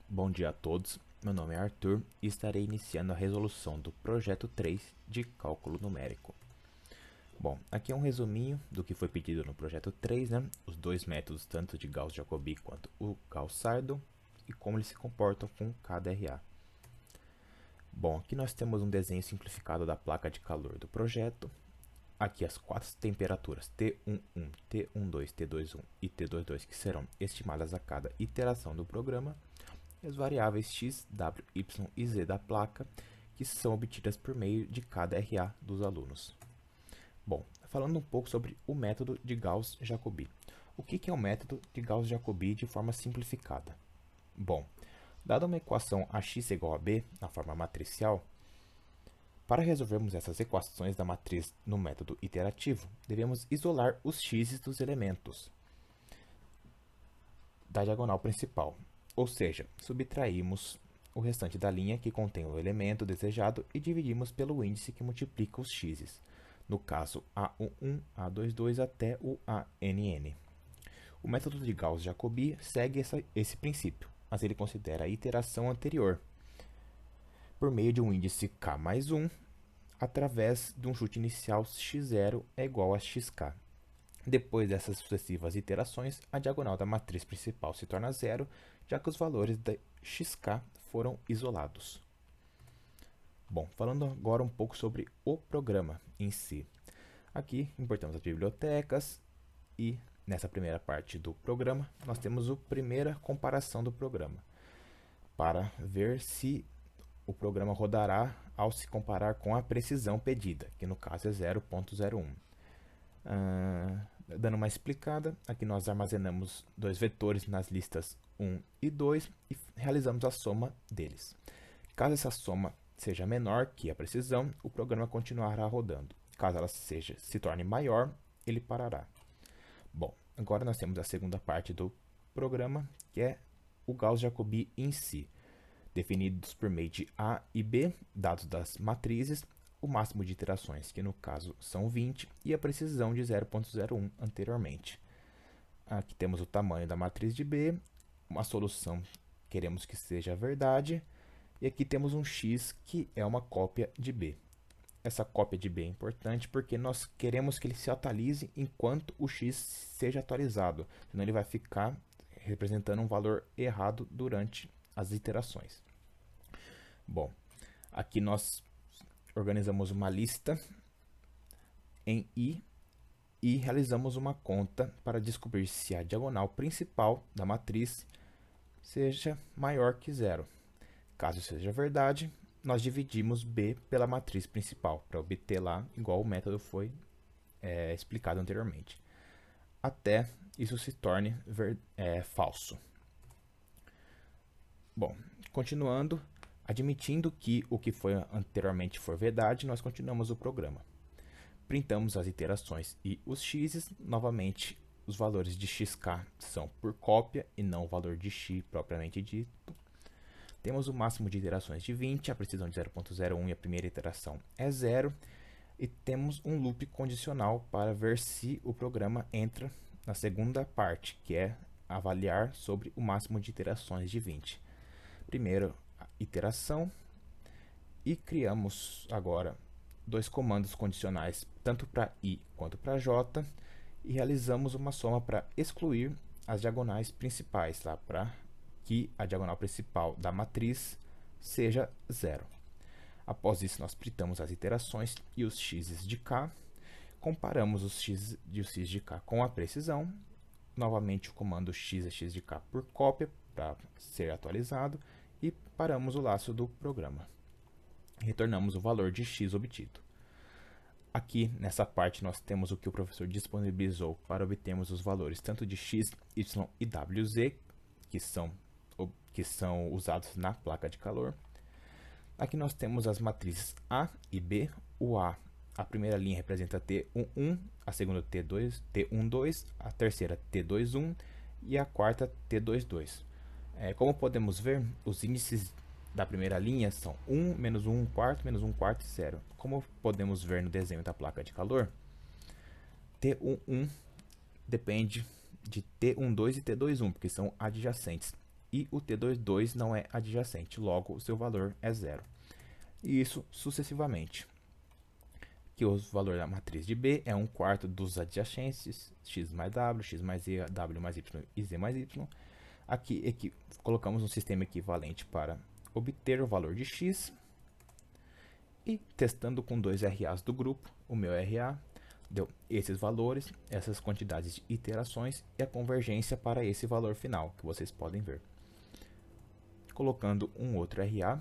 Bom dia a todos, meu nome é Arthur e estarei iniciando a resolução do projeto 3 de cálculo numérico. Bom, aqui é um resuminho do que foi pedido no projeto 3, né? Os dois métodos, tanto de Gauss-Jacobi quanto o Gauss-Seidel, e como eles se comportam com cada RA. Bom, aqui nós temos um desenho simplificado da placa de calor do projeto. Aqui as quatro temperaturas T11, T12, T21 e T22 que serão estimadas a cada iteração do programa. E as variáveis x, w, y e z da placa, que são obtidas por meio de cada RA dos alunos. Bom, falando um pouco sobre o método de Gauss-Jacobi. O que é o método de Gauss-Jacobi de forma simplificada? Bom, dada uma equação ax igual a b na forma matricial, para resolvermos essas equações da matriz no método iterativo, devemos isolar os x dos elementos da diagonal principal, ou seja, subtraímos o restante da linha que contém o elemento desejado e dividimos pelo índice que multiplica os x's, no caso A11, A22 até o ANN. O método de Gauss-Jacobi segue esse princípio, mas ele considera a iteração anterior, por meio de um índice k mais 1, através de um chute inicial x0 é igual a xk. Depois dessas sucessivas iterações, a diagonal da matriz principal se torna zero, já que os valores da xk foram isolados. Bom, falando agora um pouco sobre o programa em si. Aqui importamos as bibliotecas e nessa primeira parte do programa nós temos a primeira comparação do programa para ver se o programa rodará ao se comparar com a precisão pedida, que no caso é 0.01. Dando uma explicada, aqui nós armazenamos dois vetores nas listas 1 e 2 e realizamos a soma deles. Caso essa soma seja menor que a precisão, o programa continuará rodando. Caso ela se torne maior, ele parará. Bom, agora nós temos a segunda parte do programa, que é o Gauss-Jacobi em si, definidos por meio de A e B, dados das matrizes, o máximo de iterações, que no caso são 20, e a precisão de 0.01 anteriormente. Aqui temos o tamanho da matriz de B, uma solução queremos que seja verdade, e aqui temos um x que é uma cópia de B. Essa cópia de B é importante porque nós queremos que ele se atualize enquanto o x seja atualizado, senão ele vai ficar representando um valor errado durante as iterações. Bom, aqui nós organizamos uma lista em I e realizamos uma conta para descobrir se a diagonal principal da matriz seja maior que zero. Caso seja verdade, nós dividimos B pela matriz principal para obter lá igual o método foi explicado anteriormente, até isso se torne falso. Bom, continuando, admitindo que o que foi anteriormente for verdade, nós continuamos o programa. Printamos as iterações e os x's. Novamente, os valores de xk são por cópia e não o valor de x propriamente dito. Temos o máximo de iterações de 20, a precisão de 0.01 e a primeira iteração é 0. E temos um loop condicional para ver se o programa entra na segunda parte, que é avaliar sobre o máximo de iterações de 20. Primeiro, a iteração, e criamos agora dois comandos condicionais, tanto para I quanto para J, e realizamos uma soma para excluir as diagonais principais, tá? Para que a diagonal principal da matriz seja zero. Após isso, nós printamos as iterações e os x's de k, comparamos os x de k com a precisão, novamente o comando x é x de k por cópia para ser atualizado, e paramos o laço do programa. Retornamos o valor de x obtido. Aqui, nessa parte, nós temos o que o professor disponibilizou para obtermos os valores tanto de x, y e wz, que são usados na placa de calor. Aqui nós temos as matrizes A e B. O a primeira linha representa T11, a segunda T12, a terceira T21 e a quarta T22. Como podemos ver, os índices da primeira linha são 1, menos 1 quarto, menos 1 quarto e 0. Como podemos ver no desenho da placa de calor, T11 depende de T12 e T21, porque são adjacentes. e o T22 não é adjacente, logo o seu valor é zero. E isso sucessivamente. Que o valor da matriz de B é 1/4 dos adjacentes, x mais w, x mais e, w mais y e z mais y. Aqui colocamos um sistema equivalente para obter o valor de x. E testando com 2 RAs do grupo, o meu RA deu esses valores, essas quantidades de iterações e a convergência para esse valor final, que vocês podem ver. Colocando um outro RA,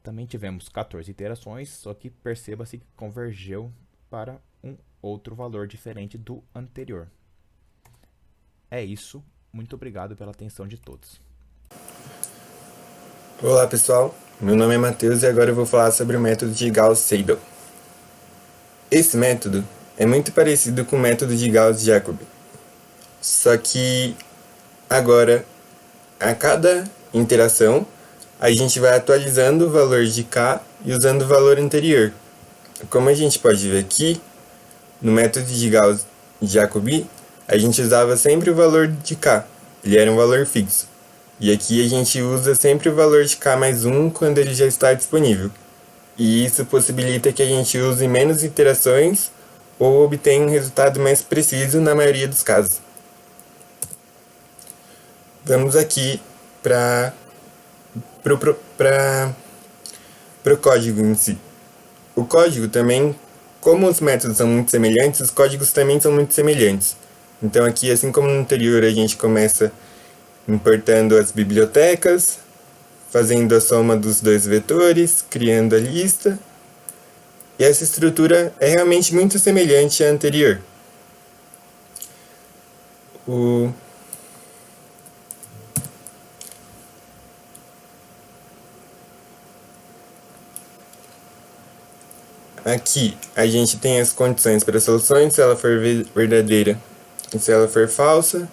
também tivemos 14 iterações, só que perceba-se que convergeu para um outro valor diferente do anterior. É isso, muito obrigado pela atenção de todos. Olá pessoal, meu nome é Matheus e agora eu vou falar sobre o método de Gauss-Seidel. Esse método é muito parecido com o método de Gauss-Jacobi, só que agora, a cada interação, a gente vai atualizando o valor de K e usando o valor anterior. Como a gente pode ver aqui, no método de Gauss-Jacobi, a gente usava sempre o valor de K, ele era um valor fixo. E aqui a gente usa sempre o valor de K mais 1 quando ele já está disponível. E isso possibilita que a gente use menos iterações ou obtenha um resultado mais preciso na maioria dos casos. Vamos aqui para o código em si. O código também, como os métodos são muito semelhantes, os códigos também são muito semelhantes. Então aqui, assim como no anterior, a gente começa importando as bibliotecas, fazendo a soma dos dois vetores, criando a lista. E essa estrutura é realmente muito semelhante à anterior. Aqui a gente tem as condições para soluções, se ela for verdadeira e se ela for falsa.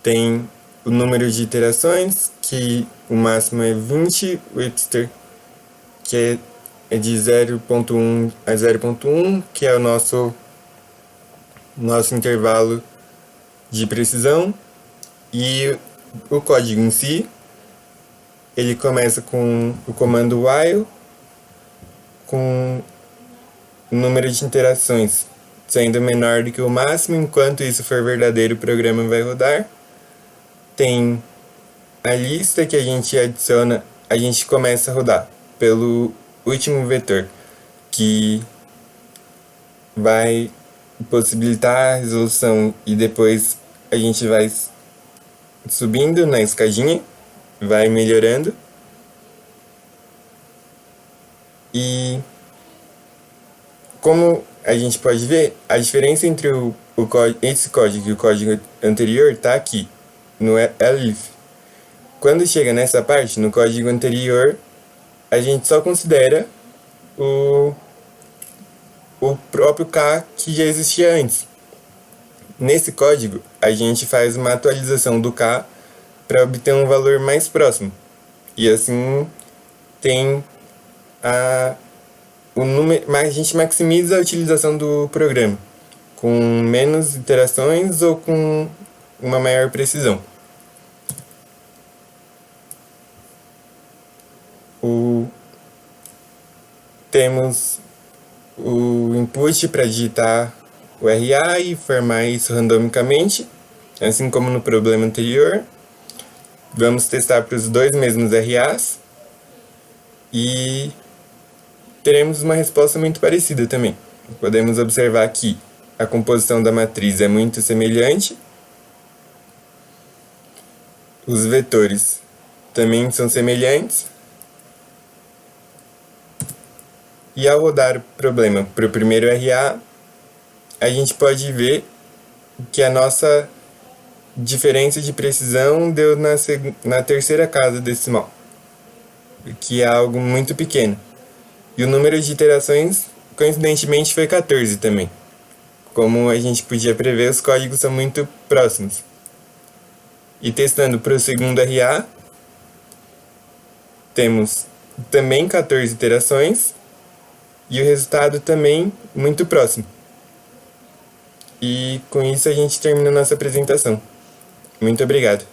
Tem o número de iterações, que o máximo é 20, o Webster, que é de 0.1 a 0.1, que é o nosso intervalo de precisão. E o código em si, ele começa com o comando while, com o número de interações sendo menor do que o máximo. Enquanto isso for verdadeiro, o programa vai rodar. Tem a lista que a gente adiciona, a gente começa a rodar pelo último vetor, que vai possibilitar a resolução, e depois a gente vai subindo na escadinha, vai melhorando. E como a gente pode ver, a diferença entre esse código e o código anterior está aqui, no elif. Quando chega nessa parte, no código anterior, a gente só considera o próprio K que já existia antes. Nesse código, a gente faz uma atualização do K para obter um valor mais próximo. E assim tem a gente maximiza a utilização do programa, com menos iterações ou com uma maior precisão. Temos o input para digitar o RA e formar isso randomicamente, assim como no problema anterior. Vamos testar para os dois mesmos RAs e teremos uma resposta muito parecida também. Podemos observar que a composição da matriz é muito semelhante. Os vetores também são semelhantes. E ao rodar o problema para o primeiro RA, a gente pode ver que a nossa diferença de precisão deu na terceira casa decimal, que é algo muito pequeno. E o número de iterações, coincidentemente, foi 14 também. Como a gente podia prever, os códigos são muito próximos. E testando para o segundo RA, temos também 14 iterações e o resultado também muito próximo. E com isso a gente termina a nossa apresentação. Muito obrigado.